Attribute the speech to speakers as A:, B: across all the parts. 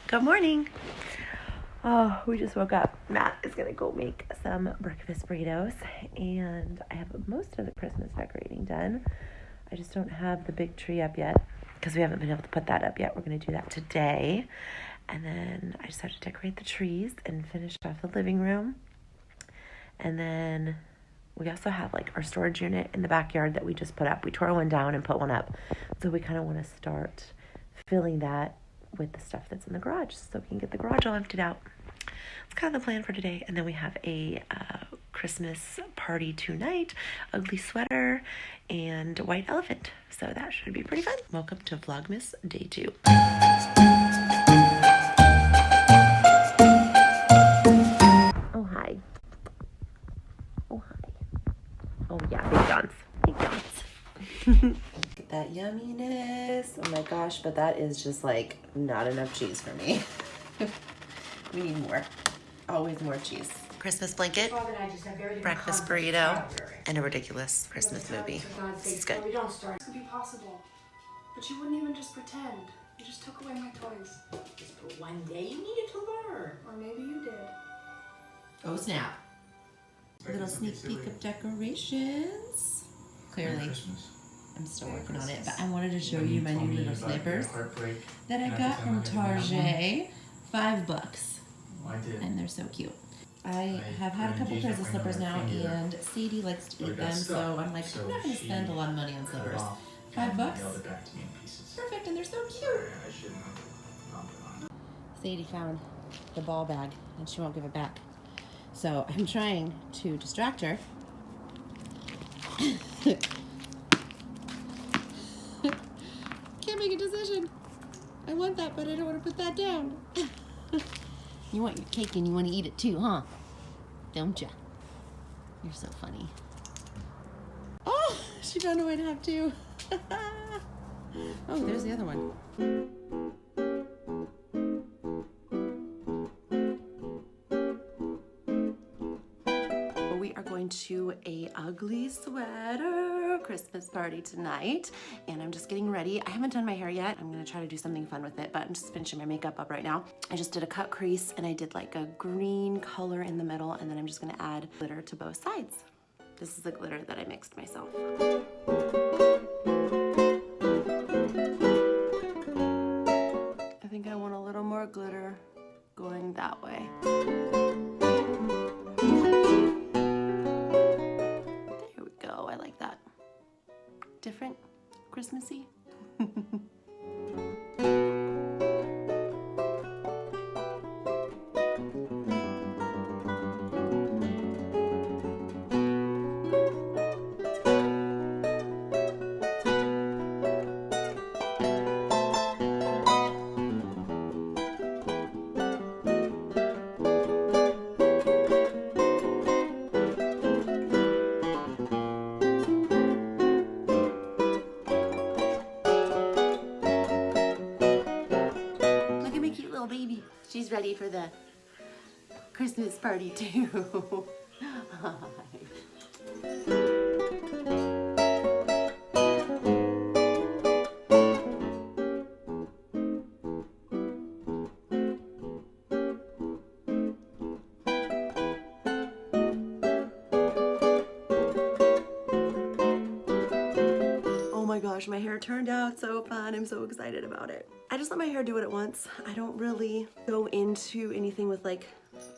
A: Good morning. Oh, we just woke up. Matt is gonna go make some breakfast burritos, and I have most of the Christmas decorating done. I just don't have the big tree up yet because we haven't been able to put that up yet. We're gonna do that today, and then I just have to decorate the trees and finish off the living room. And then we also have like our storage unit in the backyard that we just put up. We tore one down and put one up, so we kind of want to start filling that with the stuff that's in the garage so we can get the garage all emptied out. It's kind of the plan for today. And then we have a Christmas party tonight, ugly sweater and white elephant, so that should be pretty fun. Welcome to Vlogmas day 2. Oh hi. Oh hi. Oh yeah, big Johns. Big Johns. Get that yumminess. Oh my gosh, but that is just like not enough cheese for me. We need more. Always more cheese. Christmas blanket, breakfast burrito, and a ridiculous Christmas movie. This is good.
B: We don't start. This could be possible. But you wouldn't even just pretend. You just took away my toys.
C: Just for one day you needed to learn.
B: Or maybe you did.
C: Oh snap.
A: A little sneak peek of decorations. Clearly, I'm still working on it, but I wanted to show you my new little slippers that I got from Target. $5.
D: I did.
A: And they're so cute. I have had a couple pairs of slippers now, and Sadie likes to eat them, so I'm like, I'm not going to spend a lot of money on slippers. $5? Perfect, and they're so cute. Sadie found the ball bag, and she won't give it back. So I'm trying to distract her. Can't make a decision. I want that, but I don't want to put that down. You want your cake and you want to eat it too, huh? Don't ya? You're so funny. Oh, she found a way to have two. Oh, there's the other one. We are going to a ugly sweater Christmas party tonight, and I'm just getting ready. I haven't done my hair yet. I'm gonna try to do something fun with it, but I'm just finishing my makeup up right now. I just did a cut crease, and I did like a green color in the middle, and then I'm just gonna add glitter to both sides. This is the glitter that I mixed myself. I think I want a little more glitter going that way. I like that. Different, Christmassy. Baby, she's ready for the Christmas party too. Hi. Oh my gosh, my hair turned out so fun. I'm so excited about it. I just let my hair do what it wants. I don't really go into anything with like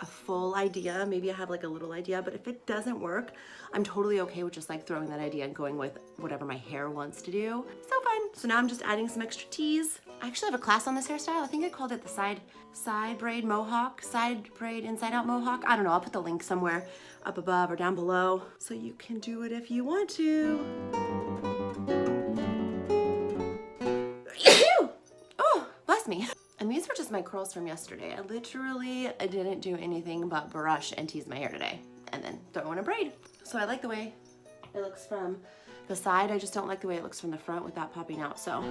A: a full idea. Maybe I have like a little idea, but if it doesn't work, I'm totally okay with just like throwing that idea and going with whatever my hair wants to do. So fun. So now I'm just adding some extra teas. I actually have a class on this hairstyle. I think I called it the side braid mohawk, side braid inside out mohawk. I don't know, I'll put the link somewhere up above or down below so you can do it if you want to. Me. And these were just my curls from yesterday. I didn't do anything but brush and tease my hair today and then throw in a braid. So I like the way it looks from the side. I just don't like the way it looks from the front with that popping out. So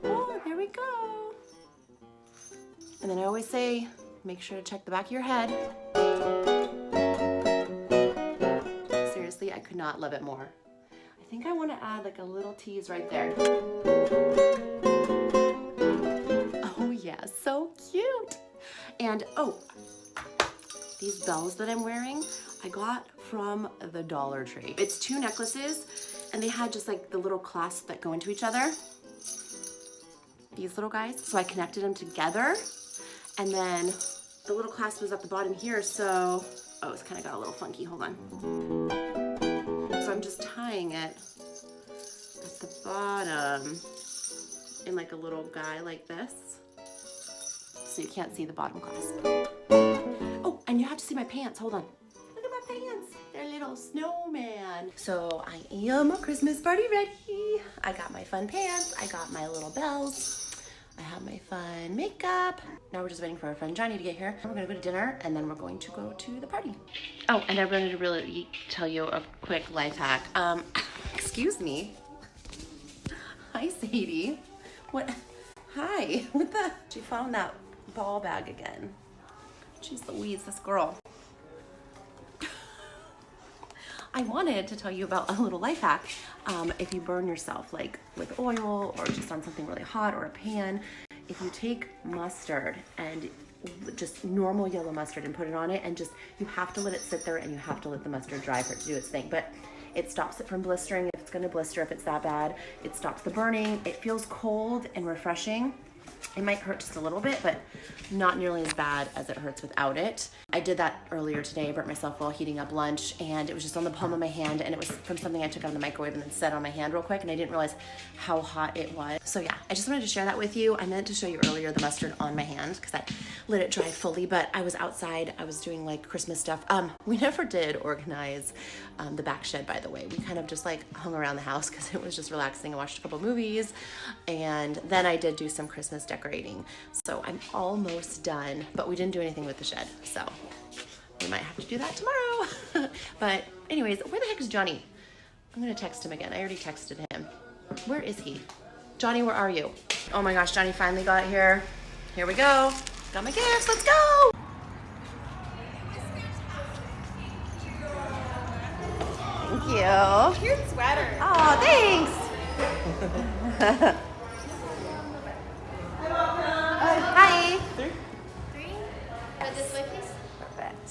A: oh, there we go. And then I always say, make sure to check the back of your head. Seriously, I could not love it more. I think I want to add like a little tease right there. Oh yeah, so cute. And oh, these bells that I'm wearing, I got from the Dollar Tree. It's 2 necklaces, and they had just like the little clasps that go into each other. These little guys. So I connected them together, and then the little clasp was at the bottom here, so, oh, it's kind of got a little funky, hold on. So I'm just tying it at the bottom in like a little guy like this, so you can't see the bottom clasp. Oh, and you have to see my pants, hold on. Look at my pants, they're little snowman. So I am Christmas party ready. I got my fun pants, I got my little bells. I have my fun makeup. Now we're just waiting for our friend Johnny to get here. We're gonna go to dinner and then we're going to go to the party. Oh, and I wanted to really tell you a quick life hack. Excuse me. Hi, Sadie. What? Hi, what the? She found that ball bag again. Jeez Louise, this girl. I wanted to tell you about a little life hack. If you burn yourself like with oil or just on something really hot or a pan, if you take mustard and just normal yellow mustard and put it on it, and just, you have to let it sit there and you have to let the mustard dry for it to do its thing. But it stops it from blistering if it's gonna blister, if it's that bad. It stops the burning. It feels cold and refreshing. It might hurt just a little bit, but not nearly as bad as it hurts without it. I did that earlier today. I burnt myself while heating up lunch, and it was just on the palm of my hand, and it was from something I took out of the microwave and then set on my hand real quick, and I didn't realize how hot it was. So yeah, I just wanted to share that with you. I meant to show you earlier the mustard on my hand because I let it dry fully, but I was outside. I was doing like Christmas stuff. We never did organize the back shed, by the way. We kind of just like hung around the house because it was just relaxing. I watched a couple movies, and then I did do some Christmas decorating. So I'm almost done, but we didn't do anything with the shed, so we might have to do that tomorrow. But anyways, where the heck is Johnny? I'm gonna text him again. I already texted him. Where is he? Johnny, where are you? Oh my gosh, Johnny finally got here. Here we go. Got my gifts, let's go. Thank you.
B: Cute sweater.
A: Oh, thanks. Hi.
D: Three? Put this way, please.
A: Perfect.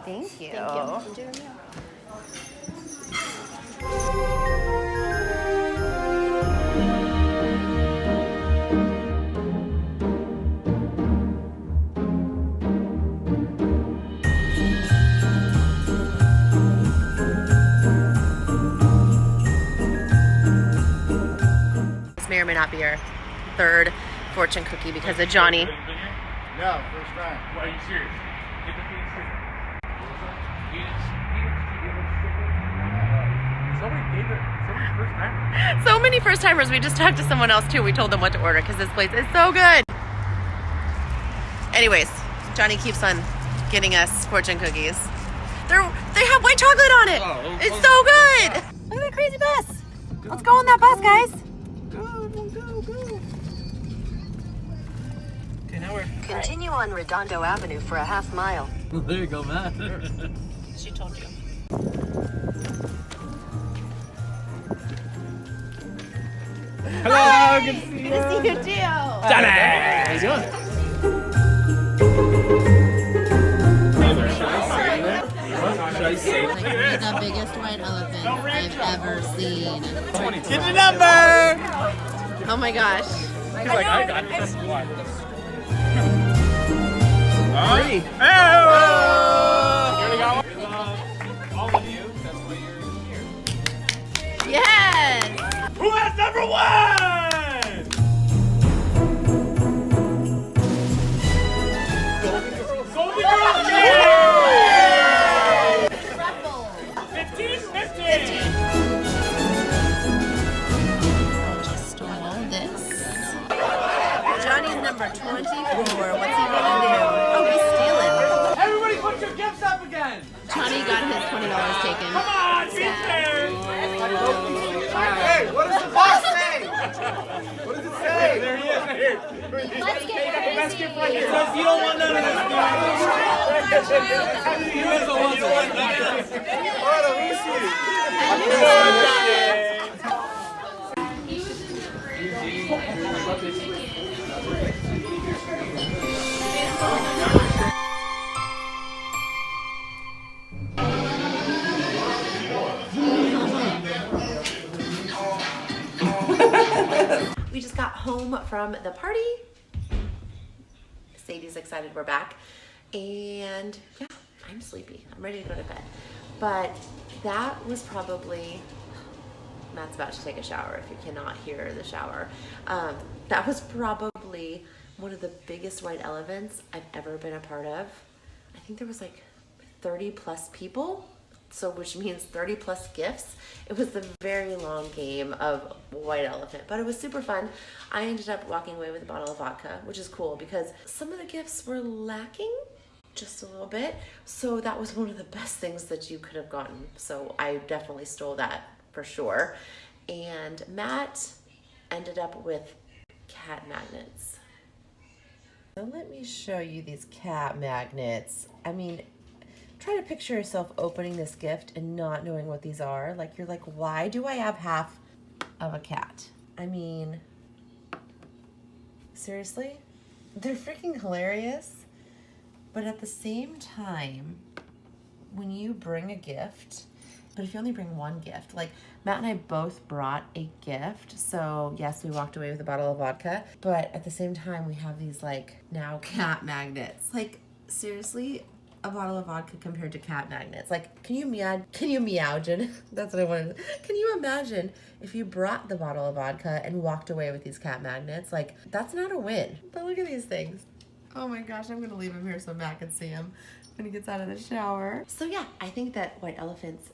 A: Thank you.
D: Thank you.
A: This may or may not be our third fortune cookie because of Johnny.
E: No, first time.
F: Are you serious? Get the thing serious. Somebody first timer.
A: So many first timers. We just talked to someone else too. We told them what to order because this place is so good. Anyways, Johnny keeps on getting us fortune cookies. They have white chocolate on it.
F: Oh,
A: It's so good. Look at that crazy bus. Let's go on that bus, guys.
F: Go. Okay, now we're.
G: Continue on Redondo Avenue for a half mile.
F: There you go, Matt.
A: She told you.
F: Hello, good to see you.
A: Good to see you too.
F: Johnny! How you doing? Should I say
D: Like, you're the biggest white elephant I've ever seen.
F: Get your number!
A: Oh my gosh.
F: He's like, I got this. Three. All of you, that's why you're here.
A: Yes.
F: Who has number one? Golden Girls! Yeah! 15.
D: Just stole this.
A: Johnny's number 24. What's he gonna do? Oh, he's stealing.
F: Everybody put your gifts up again!
D: Johnny got his $20 taken.
F: Come on, be fair!
E: Hey, what does the box say? What does it say?
B: Let's get crazy.
F: Because you don't want none of this, dude. You guys don't want
A: We just got home from the party. Sadie's excited we're back. And yeah, I'm sleepy. I'm ready to go to bed. But that was probably, Matt's about to take a shower if you cannot hear the shower. That was probably one of the biggest white elephants I've ever been a part of. I think there was like 30 plus people. So which means 30 plus gifts. It was a very long game of white elephant, but it was super fun. I ended up walking away with a bottle of vodka, which is cool because some of the gifts were lacking just a little bit. So that was one of the best things that you could have gotten. So I definitely stole that for sure. And Matt ended up with cat magnets. So let me show you these cat magnets. I mean, try to picture yourself opening this gift and not knowing what these are. Like, you're like, why do I have half of a cat? I mean, seriously? They're freaking hilarious. But at the same time, when you bring a gift, but if you only bring one gift, like Matt and I both brought a gift. So yes, we walked away with a bottle of vodka, but at the same time, we have these like now cat magnets. Like, seriously? A bottle of vodka compared to cat magnets. Like, can you imagine? That's what I wanted. Can you imagine if you brought the bottle of vodka and walked away with these cat magnets? Like, that's not a win. But look at these things. Oh my gosh, I'm gonna leave him here so Matt can see him when he gets out of the shower. So yeah, I think that white elephants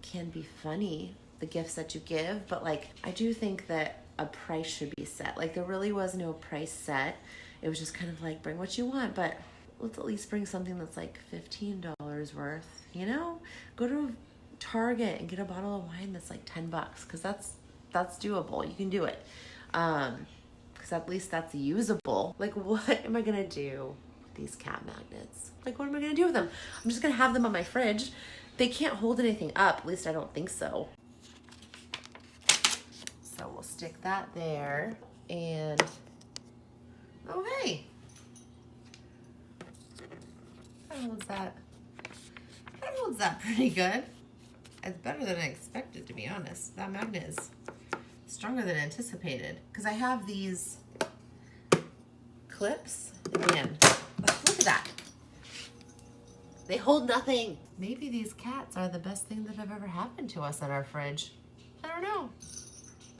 A: can be funny, the gifts that you give, but like, I do think that a price should be set. Like, there really was no price set. It was just kind of like, bring what you want, but let's at least bring something that's like $15 worth, you know? Go to Target and get a bottle of wine that's like $10, because that's doable. You can do it. Because at least that's usable. Like, what am I gonna do with these cat magnets? Like, what am I gonna do with them? I'm just gonna have them on my fridge. They can't hold anything up, at least I don't think so. So we'll stick that there, and oh hey, that holds that pretty good. It's better than I expected, to be honest. That magnet is stronger than anticipated, because I have these clips. Man, look at that. They hold nothing. Maybe these cats are the best thing that have ever happened to us in our fridge. I don't know.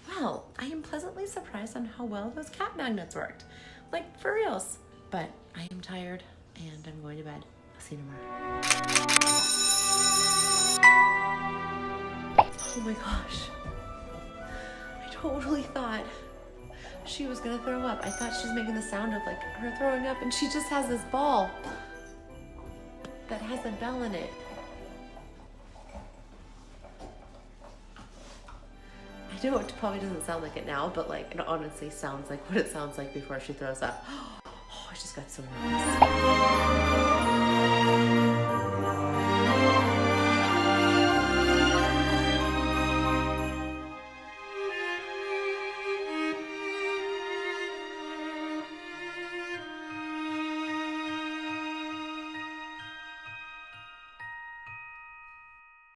A: Well, I am pleasantly surprised on how well those cat magnets worked. Like, for reals. But I am tired and I'm going to bed. I'll see you tomorrow. Oh my gosh. I totally thought she was gonna throw up. I thought she was making the sound of like her throwing up, and she just has this ball that has a bell in it. I know it probably doesn't sound like it now, but like it honestly sounds like what it sounds like before she throws up. Oh, I just got so nervous.